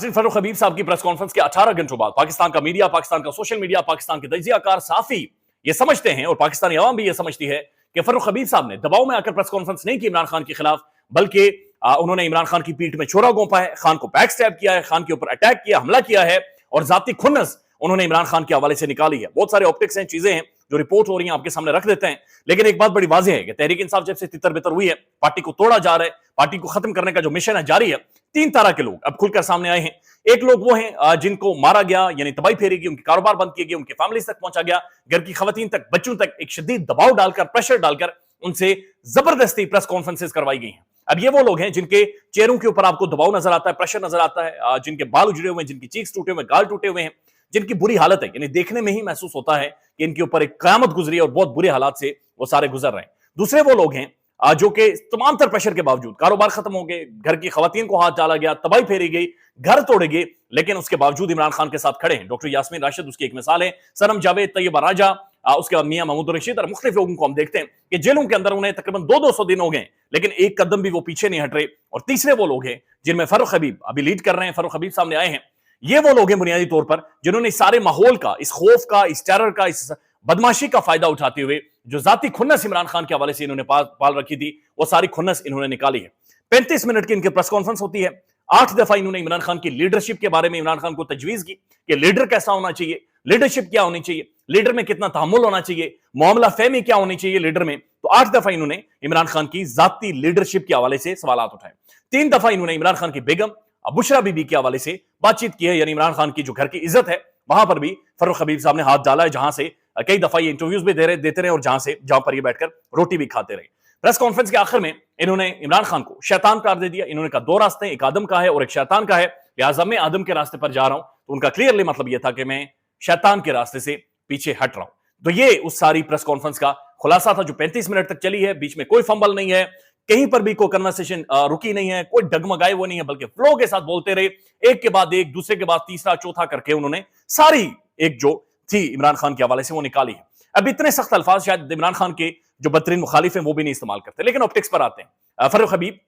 फर्रुख हबीब साहब की press conference के 18 घंटों बाद पाकिस्तान का मीडिया, पाकिस्तान का सोशल मीडिया, पाकिस्तान के तजियाकार साफी ये समझते हैं और पाकिस्तानी अवाम भी ये समझती है कि फर्रुख हबीब साहब ने दबाव में आकर प्रेस कॉन्फ्रेंस नहीं की इमरान खान के खिलाफ, बल्कि उन्होंने इमरान खान की पीठ में छोरा गोंपा है, खान को बैक स्टैब किया है, खान के ऊपर अटैक किया, हमला किया है और जाती खुन्नस उन्होंने इमरान खान के हवाले से निकाली है। बहुत सारे ऑप्टिक्स हैं, चीजें हैं जो रिपोर्ट हो रही हैं, आपके सामने रख देते हैं। लेकिन एक बात बड़ी वाज़ेह है कि तहरीक इंसाफ जब से तितर बितर हुई है, पार्टी को तोड़ा जा रहा है, पार्टी को खत्म करने का जो मिशन है जारी है। तीन तरह के लोग अब खुलकर सामने आए हैं। एक लोग वो हैं जिनको मारा गया, यानी तबाही फेरी गई, उनके कारोबार बंद किए गए, उनके फैमिली तक पहुंचा गया, घर की खवातीन तक, बच्चों तक एक शदीद दबाव डालकर, प्रेशर डालकर उनसे जबरदस्ती प्रेस कॉन्फ्रेंसेस करवाई गई हैं। अब ये वो लोग हैं जिनके चेहरों के ऊपर आपको दबाव नजर आता है, प्रेशर नजर आता है, जिनके बाल उजड़े हुए हैं, जिनकी चीक्स टूटे हुए, गाल टूटे हुए हैं, जिनकी बुरी हालत है, यानी देखने में ही महसूस होता है कि इनके ऊपर एक कयामत गुजरी है और बहुत बुरे हालात से वो सारे गुजर रहे हैं। दूसरे वो लोग हैं जो कि तमाम तर प्रेशर के बावजूद, कारोबार खत्म हो गए, घर की खवातीन को हाथ डाला गया, तबाही फेरी गई, घर तोड़े गए, लेकिन उसके बावजूद इमरान खान के साथ खड़े हैं। डॉक्टर यास्मीन राशिद उसकी एक मिसाल है, सनम जावेद, तैयबा राजा, उसके बाद मियां महमूद रशीद और मुख्तलिफ लोगों को हम देखते हैं कि जेलों के अंदर उन्हें तकरीबन 200 दिन हो गए, लेकिन एक कदम भी वो पीछे नहीं हट रहे। और तीसरे वो लोग हैं जिनमें फर्रुख हबीब अभी लीड कर रहे हैं, फर्रुख हबीब सामने आए हैं। ये वो लोग हैं बुनियादी तौर पर जिन्होंने इस सारे माहौल का, इस खौफ का, इस टेरर का, इस बदमाशी का फायदा उठाते हुए जो जाती खुन्नस इमरान खान के हवाले से इन्होंने पाल रखी थी, वो सारी खुन्नस इन्होंने निकाली है। 35 मिनट की इनकी प्रेस कॉन्फ्रेंस होती है। 8 दफा इन्होंने इमरान खान की लीडरशिप के बारे में इमरान खान को तजवीज की कि लीडर कैसा होना चाहिए, लीडरशिप क्या होनी चाहिए, लीडर में कितना तहम्मुल होना चाहिए, मामला फहमी क्या होनी चाहिए लीडर में। तो 8 दफा इन्होंने इमरान खान की जाती लीडरशिप के हवाले से सवाल उठाए। 3 दफा इन्होंने इमरान खान की बेगम बुशरा बीबी के हवाले से बातचीत की है, यानी इमरान खान की जो घर की इज्जत है वहां पर भी फर्रुख हबीब साहब ने हाथ डाला है, जहां से कई दफा ये इंटरव्यूज भी देते रहे और जहां पर ये बैठकर रोटी भी खाते रहे। प्रेस कॉन्फ्रेंस के आखिर में इन्होंने इमरान खान को शैतान करार दे दिया। इन्होंने कहा 2 रास्ते, एक आदम का है और एक शैतान का है, लिहाजा मैं आदम के रास्ते पर जा रहा हूं। तो उनका क्लियरली मतलब यह था कि मैं शैतान के रास्ते से पीछे हट रहा हूं। तो ये उस सारी प्रेस कॉन्फ्रेंस का खुलासा था जो 35 मिनट तक चली है। बीच में कोई फंबल नहीं है, कहीं पर भी कोई कन्वर्सेशन रुकी नहीं है, कोई डगमगाए वो नहीं है, बल्कि फ्लो के साथ बोलते रहे, एक के बाद एक, दूसरे के बाद तीसरा, चौथा करके उन्होंने सारी एक जो थी इमरान खान के हवाले से वो निकाली है। अब इतने सख्त अल्फाज शायद इमरान खान के जो बदतरीन मुखालिफ हैं वो भी नहीं इस्तेमाल करते। लेकिन ऑप्टिक्स पर आते हैं, फर्रुख हबीब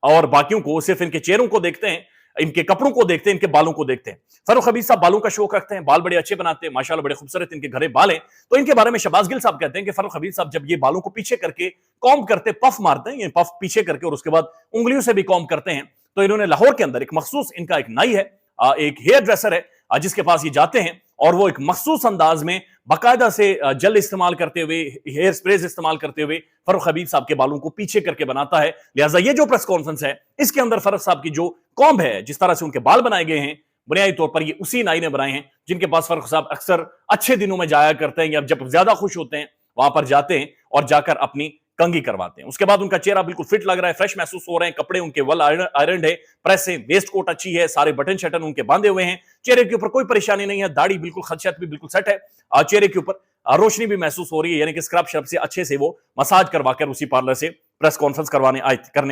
और बाकियों को सिर्फ इनके चेहरों को देखते हैं, इनके कपड़ों को देखते हैं, इनके बालों को देखते हैं। फर्रुख हबीब साहब बालों का शौक रखते हैं, बाल बड़े अच्छे बनाते हैं, माशाल्लाह बड़े खूबसूरत इनके घरे बाल हैं। तो इनके बारे में शहबाज गिल साहब कहते हैं कि फर्रुख हबीब साहब जब ये बालों को पीछे करके कॉम्ब करते, पफ मारते हैं, ये पफ पीछे करके और उसके बाद उंगलियों से भी कॉम्ब करते हैं, तो इन्होंने लाहौर के अंदर एक मखसूस इनका एक नाई है, एक हेयर ड्रेसर है, जिसके पास ये जाते हैं और वो एक मखसूस अंदाज में बाकायदा से जल इस्तेमाल करते हुए, हेयर स्प्रेज इस्तेमाल करते हुए फर्रुख हबीब साहब के बालों को पीछे करके बनाता है। लिहाजा ये जो प्रेस कॉन्फ्रेंस है इसके अंदर फर्रुख साहब की जो कॉम्ब है, जिस तरह से उनके बाल बनाए गए हैं, बुनियादी तौर पर ये उसी नाई ने बनाए हैं जिनके पास फर्रुख साहब अक्सर अच्छे दिनों में जाया करते हैं, या जब ज्यादा खुश होते हैं वहां पर जाते हैं और जाकर अपनी कंघी करवाते हैं। उसके बाद उनका चेहरा बिल्कुल फिट लग रहा है, फ्रेश महसूस हो रहे हैं, कपड़े उनके वेल आयरन है, प्रेस है, वेस्ट कोट अच्छी है, सारे बटन शटन उनके बांधे हुए हैं, चेहरे के ऊपर कोई परेशानी नहीं है, दाढ़ी बिल्कुल खदशत भी बिल्कुल सेट है, चेहरे के ऊपर रोशनी भी महसूस हो रही है, यानी कि स्क्रब शरब से अच्छे से वो मसाज करवाकर उसी पार्लर से प्रेस कॉन्फ्रेंस करने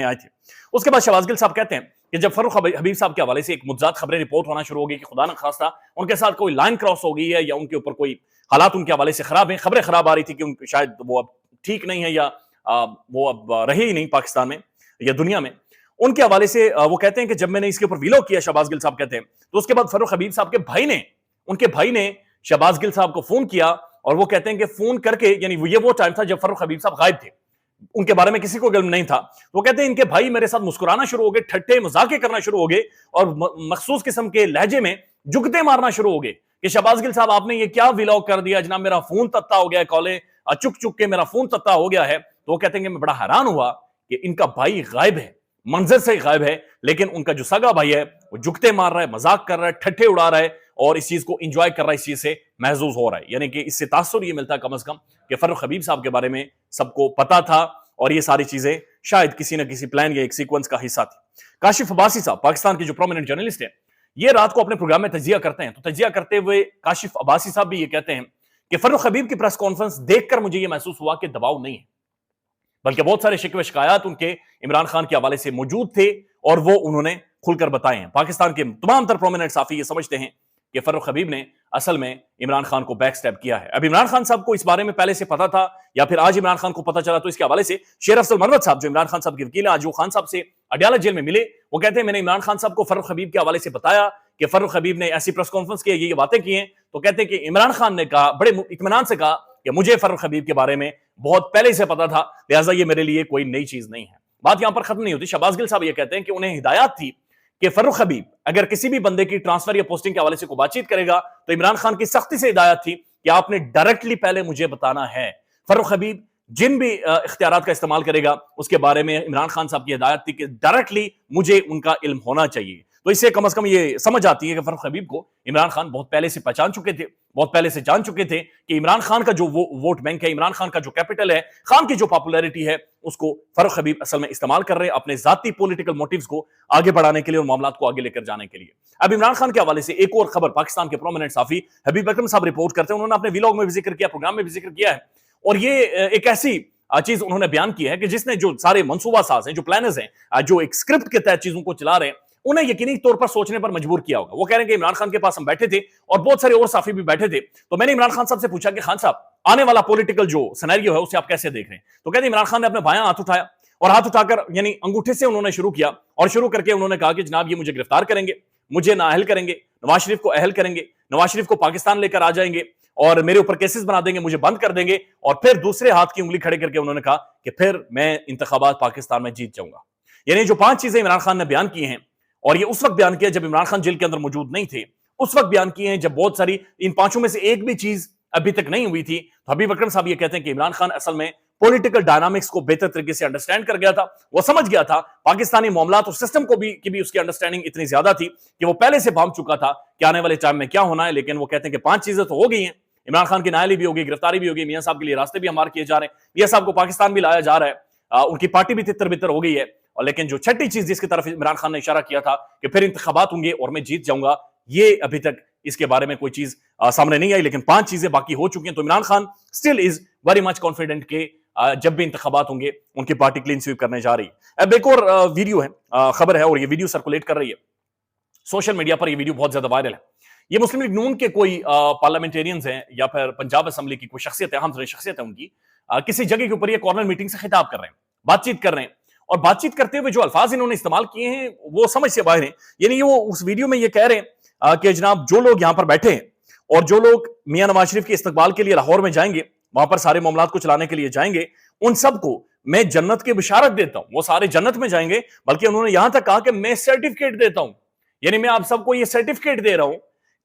आए थे। उसके बाद शहबाज गिल साहब कहते हैं कि जब फर्रुख हबीब साहब के हवाले से एक मुज्जात खबरें रिपोर्ट होना शुरू हो गई कि खुदा न खास्ता उनके साथ कोई लाइन क्रॉस हो गई है या उनके ऊपर कोई हालात उनके हवाले से खराब हैं, खबरें खराब आ रही थी कि शायद वो अब ठीक नहीं है या वो अब रहे ही नहीं पाकिस्तान में या दुनिया में, उनके हवाले से वो कहते हैं कि जब मैंने इसके ऊपर वीलॉग किया, शहबाज गिल साहब कहते हैं, तो उसके बाद फर्रुख हबीब साहब के उनके भाई ने शहबाज गिल साहब को फोन किया और वो कहते हैं कि फोन करके, यानी ये वो टाइम था जब फर्रुख हबीब साहब गायब थे, उनके बारे में किसी को इल्म नहीं था। वो कहते हैं इनके भाई मेरे साथ मुस्कुराना शुरू हो गए, ठट्टे मजाके करना शुरू हो गए और मखसूस किस्म के लहजे में जुगते मारना शुरू हो गए कि शहबाज गिल साहब आपने ये क्या व्लॉग कर दिया जनाब, मेरा फोन तत्ता हो गया, कॉलें चुक चुक के मेरा फोन तत्ता हो गया है। तो वो कहते हैं कि मैं बड़ा हैरान हुआ कि इनका भाई गायब है, मंजर से गायब है, लेकिन उनका जो सगा भाई है वो जुगते मार रहा है, मजाक कर रहा है, ठट्ठे उड़ा रहा है और इस चीज को एंजॉय कर रहा है, इस चीज से महसूस हो रहा है। यानी कि इससे तासुर ये मिलता है कम से कम कि फर्रुख हबीब साहब के बारे में सबको पता था और ये सारी चीजें शायद किसी न किसी प्लान या एक सीक्वेंस का हिस्सा थी। काशिफ अब्बासी साहब पाकिस्तान के जो प्रोमिनेंट जर्नलिस्ट है, ये रात को अपने प्रोग्राम में तजिया करते हैं। तो तजिया करते हुए काशिफ अब्बासी साहब भी ये कहते हैं कि फर्रुख हबीब की प्रेस कॉन्फ्रेंस देखकर मुझे ये महसूस हुआ कि दबाव नहीं है, बल्कि बहुत सारे शिकवे शिकायत उनके इमरान खान के हवाले से मौजूद थे और वो उन्होंने खुलकर बताए हैं। पाकिस्तान के तमाम तर प्रोमिनेंट साफी ये समझते हैं कि फर्रुख हबीब ने असल में इमरान खान को बैक स्टेप किया है। अब इमरान खान साहब को इस बारे में पहले से पता था या फिर आज इमरान खान को पता चला, तो इसके हवाले से शेर अफजल मरवत साहब जो इमरान खान साहब के वकील हैं, आज वो खान साहब से अडयाला जेल में मिले। वो कहते हैं मैंने इमरान खान साहब को फर्रुख हबीब के हवाले से बताया कि फर्रुख हबीब ने ऐसी प्रेस कॉन्फ्रेंस की, ये बातें की हैं। तो कहते हैं कि इमरान खान ने कहा, बड़े इत्मीनान से कहा कि मुझे फर्रुख हबीब के बारे में बहुत पहले से पता था, लिहाजा ये मेरे लिए कोई नई चीज नहीं है। बात यहां पर खत्म नहीं होती। शहबाज गिल साहब ये कहते हैं कि उन्हें हिदायत थी कि फर्रुख हबीब अगर किसी भी बंदे की ट्रांसफर या पोस्टिंग के हवाले से कोई बातचीत करेगा तो इमरान खान की सख्ती से हिदायत थी कि आपने डायरेक्टली पहले मुझे बताना है। फर्रुख हबीब जिन भी इख्तियारात का इस्तेमाल करेगा उसके बारे में इमरान खान साहब की हिदायत थी कि डायरेक्टली मुझे उनका इल्म होना चाहिए। तो इससे कम से कम ये समझ आती है कि फर्रुख हबीब को इमरान खान बहुत पहले से पहचान चुके थे, बहुत पहले से जान चुके थे कि इमरान खान का जो वोट बैंक है, इमरान खान का जो कैपिटल है, खान की जो पॉपुलैरिटी है, उसको फर्रुख हबीब असल में इस्तेमाल कर रहे हैं अपने जाती पॉलिटिकल मोटिव्स को आगे बढ़ाने के लिए और मामलात को आगे लेकर जाने के लिए। अब इमरान खान के हवाले से एक और खबर पाकिस्तान के प्रोमिनेंट साफी हबीब अकरम साहब रिपोर्ट करते हैं। उन्होंने अपने व्लॉग में भी जिक्र किया, प्रोग्राम में भी जिक्र किया है, और ये एक ऐसी चीज उन्होंने बयान की है कि जिसने जो सारे मंसूबा साज हैं, जो प्लानर्स हैं, जो एक स्क्रिप्ट के तहत चीजों को चला रहे हैं, उन्हें यकीनी तौर पर सोचने पर मजबूर किया होगा। वो कह रहे हैं कि इमरान खान के पास हम बैठे थे और बहुत सारे और साफी भी बैठे थे, तो मैंने इमरान खान साहब से पूछा कि खान साहब आने वाला पॉलिटिकल जो सिनेरियो है उसे आप कैसे देख रहे हैं। तो कहते इमरान खान ने अपने बायां हाथ उठाया और हाथ उठाकर यानी अंगूठे से उन्होंने शुरू किया और शुरू करके उन्होंने कहा कि जनाब ये मुझे गिरफ्तार करेंगे, मुझे नाअहल करेंगे, नवाज शरीफ को अहल करेंगे, नवाज शरीफ को पाकिस्तान लेकर आ जाएंगे और मेरे ऊपर केसेस बना देंगे, मुझे बंद कर देंगे। और फिर दूसरे हाथ की उंगली खड़े करके उन्होंने कहा कि फिर मैं इंतखाबात पाकिस्तान में जीत जाऊंगा। यानी जो 5 चीजें इमरान खान ने बयान की हैं, और ये उस वक्त बयान किया जब इमरान खान जेल के अंदर मौजूद नहीं थे, उस वक्त बयान किए हैं जब बहुत सारी इन 5 में से एक भी चीज अभी तक नहीं हुई थी। तो हबीब अकरम साहब ये कहते हैं कि इमरान खान असल में पॉलिटिकल डायनामिक्स को बेहतर तरीके से अंडरस्टैंड कर गया था। वो समझ गया था पाकिस्तानी मामलात और सिस्टम को भी की भी उसकी अंडरस्टैंडिंग इतनी ज्यादा थी कि वो पहले से भांप चुका था कि आने वाले टाइम में क्या होना है। लेकिन वो कहते हैं कि 5 चीजें तो हो गई हैं, इमरान खान की नाअहली भी होगी, गिरफ्तारी भी होगी, मियां साहब के लिए रास्ते भी हमारे किए जा रहे हैं, मियां साहब को पाकिस्तान भी लाया जा रहा है, उनकी पार्टी भी तितर बितर हो गई है। और लेकिन जो छठी चीज जिसकी तरफ इमरान खान ने इशारा किया था कि फिर इंतखाबात होंगे और मैं जीत जाऊंगा, ये अभी तक इसके बारे में कोई चीज सामने नहीं आई, लेकिन 5 चीजें बाकी हो चुकी हैं। तो Imran Khan still is very much confident के जब भी इंतखाबात होंगे उनकी पार्टी क्लीन स्वीप करने जा रही है। अब एक और वीडियो है, खबर है, और ये वीडियो सर्कुलेट कर रही है सोशल मीडिया पर। ये वीडियो बहुत ज्यादा वायरल है। ये मुस्लिम लीग नून के कोई पार्लियामेंटेरियंस हैं या फिर पंजाब असेंबली की कोई शख्सियत है, अहम शख्सियत है उनकी, किसी जगह के ऊपर ये कॉर्नर मीटिंग से खिताब कर रहे हैं, बातचीत कर रहे हैं, और बातचीत करते हुए जो अल्फाज इन्होंने इस्तेमाल किए हैं वो समझ से बाहर हैं। यानी वो उस वीडियो में ये कह रहे हैं कि जनाब जो लोग यहां पर बैठे हैं और जो लोग मियां नवाज शरीफ के इस्तकबाल के लिए लाहौर में जाएंगे, वहां पर सारे मामलात को चलाने के लिए जाएंगे, उन सबको मैं जन्नत की बिशारत देता हूं, वो सारे जन्नत में जाएंगे। बल्कि उन्होंने यहां तक कहा कि मैं सर्टिफिकेट देता हूं, यानी मैं आप सबको ये सर्टिफिकेट दे रहा हूं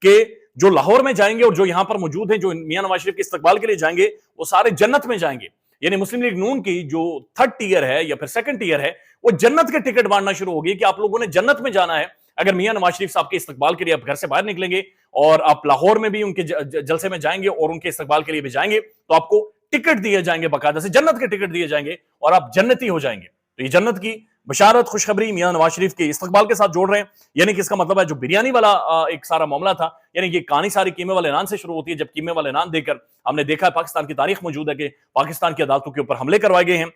कि जो लाहौर में जाएंगे और जो यहां पर मौजूद हैं, जो मियां नवाज शरीफ के इस्तकबाल के लिए जाएंगे, वो सारे जन्नत में जाएंगे। यानी मुस्लिम लीग नून की जो 3rd टियर है या फिर 2nd टियर है, वो जन्नत के टिकट बांटना शुरू होगी कि आप लोगों ने जन्नत में जाना है अगर मियां नवाज शरीफ साहब के इस्तकबाल के लिए आप घर से बाहर निकलेंगे और आप लाहौर में भी उनके जलसे में जाएंगे और उनके इस्तकबाल के लिए भी जाएंगे, तो आपको टिकट दिए जाएंगे, बाकायदा से जन्नत के टिकट दिए जाएंगे और आप जन्नती हो जाएंगे। तो ये जन्नत की बशारत, खुशखबरी मियां नवाज शरीफ के इस्तकबाल के साथ जोड़ रहे हैं। यानी कि इसका मतलब है जो बिरयानी वाला एक सारा मामला था, यानी ये कहानी सारी कीमे वाले नान से शुरू होती है। जब कीमे वाले नान देकर हमने देखा है, पाकिस्तान की तारीख मौजूद है कि पाकिस्तान की अदालतों के ऊपर हमले करवाए गए हैं।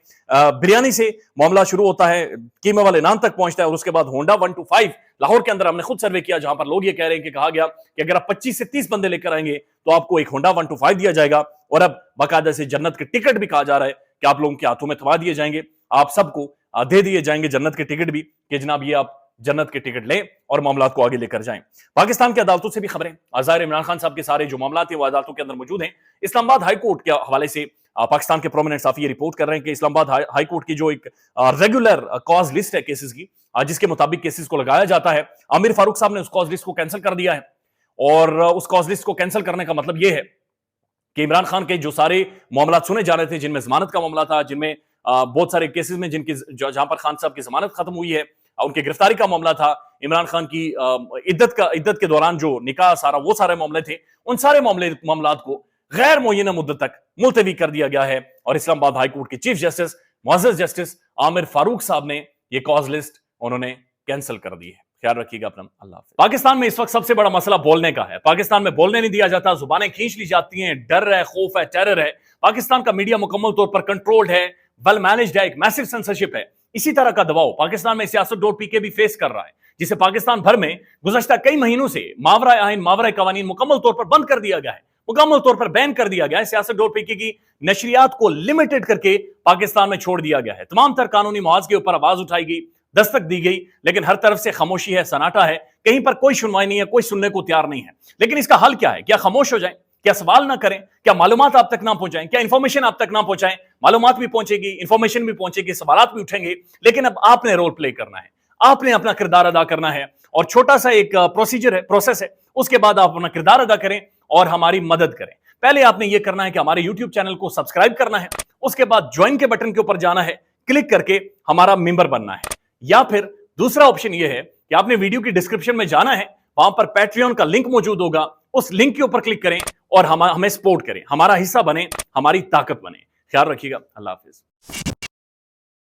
बिरयानी से मामला शुरू होता है, कीमे वाले नान तक पहुंचता है, और उसके बाद होंडा 125 लाहौर के अंदर हमने खुद सर्वे किया, जहां पर लोग ये कह रहे हैं कि कहा गया कि अगर आप 25 से 30 बंदे लेकर आएंगे तो आपको एक होंडा 125 दिया जाएगा। और अब बाकायदा से जन्नत के टिकट भी कहा जा रहा है कि आप लोगों के हाथों में थमा दिए जाएंगे, आप सबको दे दिए जाएंगे जन्नत के टिकट भी, कि जनाब ये आप जन्नत के टिकट लें और मामलात को आगे लेकर जाएं। पाकिस्तान की अदालतों से भी खबरें, ज़ाहिर इमरान खान साहब के सारे जो मामलात हैं वो अदालतों के अंदर मौजूद हैं। इस्लामाबाद हाई कोर्ट के हवाले से पाकिस्तान के प्रोमिनेंट साफी ये रिपोर्ट कर रहे हैं कि इस्लामाबाद हाई कोर्ट की जो एक रेगुलर कॉज लिस्ट है केसेस की, जिसके मुताबिक केसेस को लगाया जाता है, आमिर फारूक साहब ने उस कॉज लिस्ट को कैंसिल कर दिया है। और उस कॉज लिस्ट को कैंसिल करने का मतलब यह है कि इमरान खान के जो सारे मामला सुने जा रहे थे, जिनमें जमानत का मामला था, जिनमें बहुत सारे केसेस में जिनकी जहां पर खान साहब की जमानत खत्म हुई है, उनकी गिरफ्तारी का मामला था, इमरान खान की इद्दत के दौरान जो निकाह सारा, वो सारे मामले थे, उन सारे मामलात को गैर मुय्यना मुद्दत तक मुलतवी कर दिया गया है। और इस्लामाबाद हाई कोर्ट के चीफ जस्टिस मुअज़्ज़ज़ जस्टिस आमिर फारूक साहब ने ये कॉज लिस्ट उन्होंने कैंसिल कर दी है। ख्याल रखिएगा अपना। अल्लाह हाफ़िज़। पाकिस्तान में इस वक्त सबसे बड़ा मसला बोलने का है। पाकिस्तान में बोलने नहीं दिया जाता, जुबानें खींच ली जाती हैं, डर है, खौफ है, टेरर है। पाकिस्तान का मीडिया मुकम्मल तौर पर कंट्रोल्ड है, वेल मैनेज्ड है, एक मैसिव सेंसरशिप है। इसी तरह का दबाव पाकिस्तान में सियासत.pk भी फेस कर रहा है, जिसे पाकिस्तान भर में गुज़श्ता कई महीनों से मावरा आइन, मावरा कवानीन मुकम्मल तौर पर बंद कर दिया गया है, मुकम्मल तौर पर बैन कर दिया गया है। सियासत.pk की नशरियात को लिमिटेड करके पाकिस्तान में छोड़ दिया गया है। तमाम तर कानूनी मवाज के ऊपर आवाज उठाई गई, दस्तक दी गई, लेकिन हर तरफ से खामोशी है, सन्नाटा है, कहीं पर कोई सुनवाई नहीं है, कोई सुनने को तैयार नहीं है। लेकिन इसका हल क्या है? क्या खामोश हो जाए? क्या सवाल ना करें? क्या मालूमात आप तक ना पहुंचाएं? क्या इंफॉर्मेशन आप तक ना पहुंचाएं? मालूमात भी पहुंचेगी, इंफॉर्मेशन भी पहुंचेगी, सवालात भी उठेंगे, लेकिन अब आपने रोल प्ले करना है, आपने अपना किरदार अदा करना है। और छोटा सा एक प्रोसीजर है, प्रोसेस है, उसके बाद आप अपना किरदार अदा करें और हमारी मदद करें। पहले आपने यह करना है कि हमारे यूट्यूब चैनल को सब्सक्राइब करना है, उसके बाद ज्वाइन के बटन के ऊपर जाना है, क्लिक करके हमारा मेंबर बनना है। या फिर दूसरा ऑप्शन यह है कि आपने वीडियो की डिस्क्रिप्शन में जाना है, वहां पर पैट्रियन का लिंक मौजूद होगा, उस लिंक के ऊपर क्लिक करें और हमें सपोर्ट करें, हमारा हिस्सा बने, हमारी ताकत बने। ख्याल रखिएगा। अल्लाह हाफिज।